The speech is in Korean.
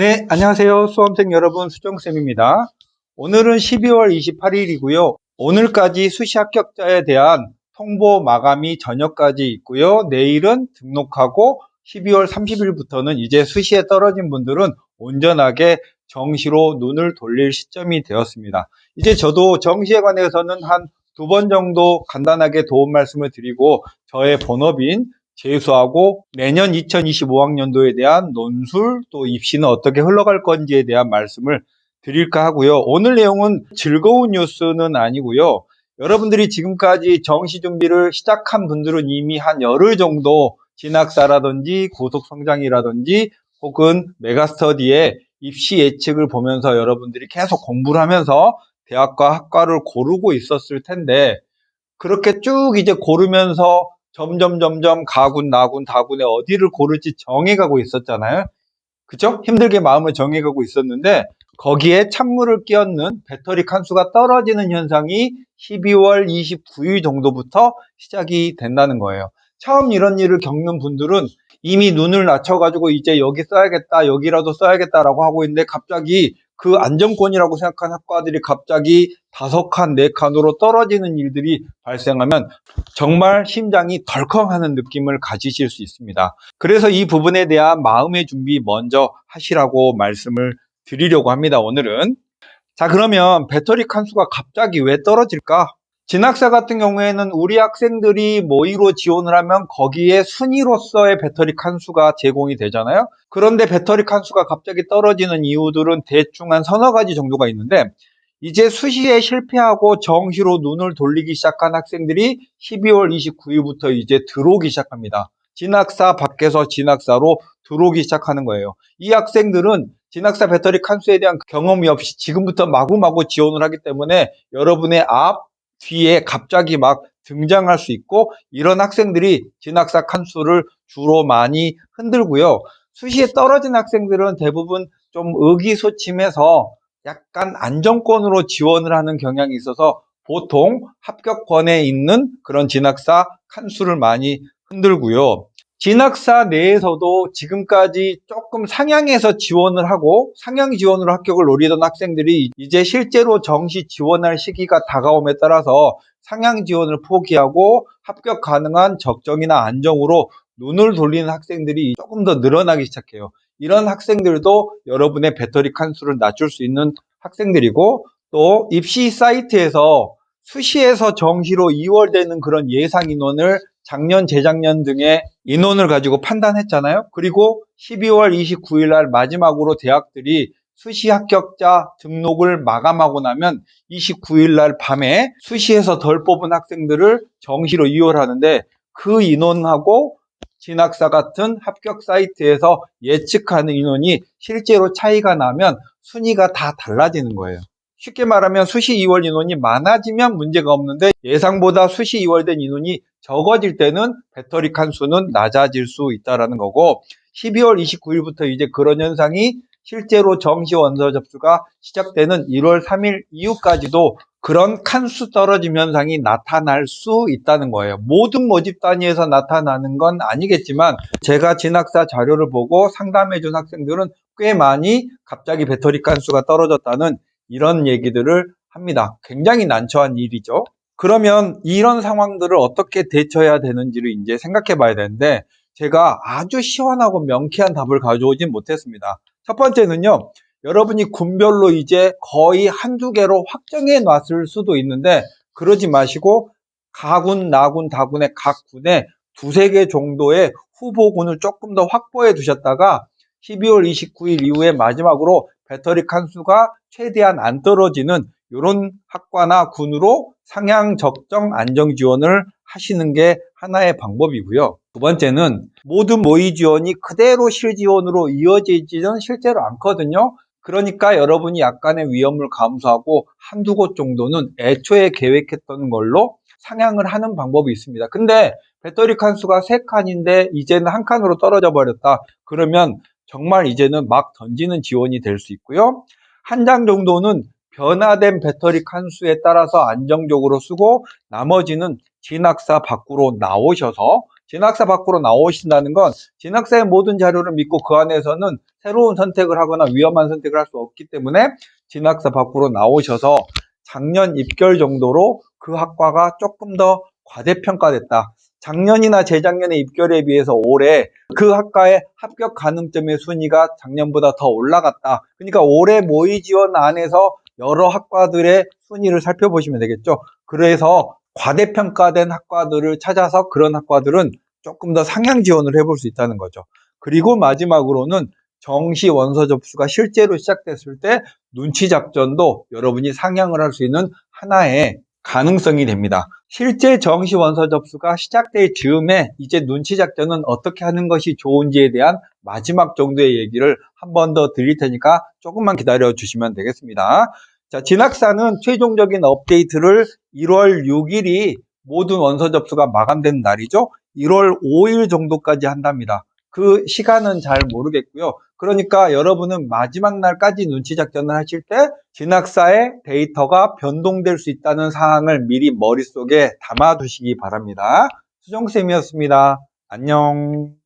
네, 안녕하세요. 수험생 여러분, 수정쌤입니다. 오늘은 12월 28일이고요. 오늘까지 수시 합격자에 대한 통보 마감이 저녁까지 있고요. 내일은 등록하고 12월 30일부터는 이제 수시에 떨어진 분들은 온전하게 정시로 눈을 돌릴 시점이 되었습니다. 이제 저도 정시에 관해서는 한 2번 정도 간단하게 도움 말씀을 드리고 저의 본업인 재수하고 내년 2025학년도에 대한 논술 또 입시는 어떻게 흘러갈 건지에 대한 말씀을 드릴까 하고요. 오늘 내용은 즐거운 뉴스는 아니고요. 여러분들이 지금까지 정시 준비를 시작한 분들은 이미 한 열흘 정도 진학사라든지 고속성장이라든지 혹은 메가스터디의 입시 예측을 보면서 여러분들이 계속 공부를 하면서 대학과 학과를 고르고 있었을 텐데 그렇게 쭉 이제 고르면서 점점 가군, 나군, 다군에 어디를 고를지 정해가고 있었잖아요. 그죠? 힘들게 마음을 정해가고 있었는데 거기에 찬물을 끼얹는 배터리 칸수가 떨어지는 현상이 12월 29일 정도부터 시작이 된다는 거예요. 처음 이런 일을 겪는 분들은 이미 눈을 낮춰가지고 이제 여기 써야겠다, 여기라도 써야겠다라고 하고 있는데 갑자기 그 안정권이라고 생각한 학과들이 갑자기 5칸, 4칸으로 떨어지는 일들이 발생하면 정말 심장이 덜컹하는 느낌을 가지실 수 있습니다. 그래서 이 부분에 대한 마음의 준비 먼저 하시라고 말씀을 드리려고 합니다, 오늘은. 자, 그러면 배터리 칸수가 갑자기 왜 떨어질까? 진학사 같은 경우에는 우리 학생들이 모의로 지원을 하면 거기에 순위로서의 배터리 칸수가 제공이 되잖아요. 그런데 배터리 칸수가 갑자기 떨어지는 이유들은 대충 한 서너 가지 정도가 있는데 이제 수시에 실패하고 정시로 눈을 돌리기 시작한 학생들이 12월 29일부터 이제 들어오기 시작합니다. 진학사 밖에서 진학사로 들어오기 시작하는 거예요. 이 학생들은 진학사 배터리 칸수에 대한 경험이 없이 지금부터 마구마구 지원을 하기 때문에 여러분의 앞, 뒤에 갑자기 막 등장할 수 있고 이런 학생들이 진학사 칸수를 주로 많이 흔들고요. 수시에 떨어진 학생들은 대부분 좀 의기소침해서 약간 안정권으로 지원을 하는 경향이 있어서 보통 합격권에 있는 그런 진학사 칸수를 많이 흔들고요. 진학사 내에서도 지금까지 조금 상향해서 지원을 하고 상향 지원으로 합격을 노리던 학생들이 이제 실제로 정시 지원할 시기가 다가옴에 따라서 상향 지원을 포기하고 합격 가능한 적정이나 안정으로 눈을 돌리는 학생들이 조금 더 늘어나기 시작해요. 이런 학생들도 여러분의 배터리 칸수를 낮출 수 있는 학생들이고 또 입시 사이트에서 수시에서 정시로 이월되는 그런 예상 인원을 작년, 재작년 등의 인원을 가지고 판단했잖아요. 그리고 12월 29일 날 마지막으로 대학들이 수시 합격자 등록을 마감하고 나면 29일 날 밤에 수시에서 덜 뽑은 학생들을 정시로 이월하는데 그 인원하고 진학사 같은 합격 사이트에서 예측하는 인원이 실제로 차이가 나면 순위가 다 달라지는 거예요. 쉽게 말하면 수시 2월 인원이 많아지면 문제가 없는데 예상보다 수시 2월된 인원이 적어질 때는 배터리 칸수는 낮아질 수 있다는 거고 12월 29일부터 이제 그런 현상이 실제로 정시 원서 접수가 시작되는 1월 3일 이후까지도 그런 칸수 떨어짐 현상이 나타날 수 있다는 거예요. 모든 모집 단위에서 나타나는 건 아니겠지만 제가 진학사 자료를 보고 상담해 준 학생들은 꽤 많이 갑자기 배터리 칸수가 떨어졌다는 이런 얘기들을 합니다. 굉장히 난처한 일이죠. 그러면 이런 상황들을 어떻게 대처해야 되는지를 이제 생각해 봐야 되는데 제가 아주 시원하고 명쾌한 답을 가져오진 못했습니다. 첫 번째는요. 여러분이 군별로 이제 거의 한두 개로 확정해 놨을 수도 있는데 그러지 마시고 가군, 나군, 다군의 각 군에 두세 개 정도의 후보군을 조금 더 확보해 두셨다가 12월 29일 이후에 마지막으로 배터리 칸수가 최대한 안 떨어지는 이런 학과나 군으로 상향 적정 안정 지원을 하시는 게 하나의 방법이고요. 두 번째는 모든 모의 지원이 그대로 실지원으로 이어지지는 실제로 않거든요. 그러니까 여러분이 약간의 위험을 감수하고 한두 곳 정도는 애초에 계획했던 걸로 상향을 하는 방법이 있습니다. 근데 배터리 칸수가 3칸인데 이제는 한 칸으로 떨어져 버렸다. 그러면 정말 이제는 막 던지는 지원이 될 수 있고요. 한 장 정도는 변화된 배터리 칸수에 따라서 안정적으로 쓰고 나머지는 진학사 밖으로 나오셔서 진학사 밖으로 나오신다는 건 진학사의 모든 자료를 믿고 그 안에서는 새로운 선택을 하거나 위험한 선택을 할 수 없기 때문에 진학사 밖으로 나오셔서 작년 입결 정도로 그 학과가 조금 더 과대평가됐다. 작년이나 재작년의 입결에 비해서 올해 그 학과의 합격 가능점의 순위가 작년보다 더 올라갔다. 그러니까 올해 모의 지원 안에서 여러 학과들의 순위를 살펴보시면 되겠죠. 그래서 과대평가된 학과들을 찾아서 그런 학과들은 조금 더 상향 지원을 해볼 수 있다는 거죠. 그리고 마지막으로는 정시 원서 접수가 실제로 시작됐을 때 눈치 작전도 여러분이 상향을 할 수 있는 하나의 가능성이 됩니다. 실제 정시 원서 접수가 시작될 즈음에 이제 눈치 작전은 어떻게 하는 것이 좋은지에 대한 마지막 정도의 얘기를 한 번 더 드릴 테니까 조금만 기다려 주시면 되겠습니다. 자, 진학사는 최종적인 업데이트를 1월 6일이 모든 원서 접수가 마감되는 날이죠. 1월 5일 정도까지 한답니다. 그 시간은 잘 모르겠고요. 그러니까 여러분은 마지막 날까지 눈치 작전을 하실 때 진학사의 데이터가 변동될 수 있다는 사항을 미리 머릿속에 담아 두시기 바랍니다. 수정쌤이었습니다. 안녕.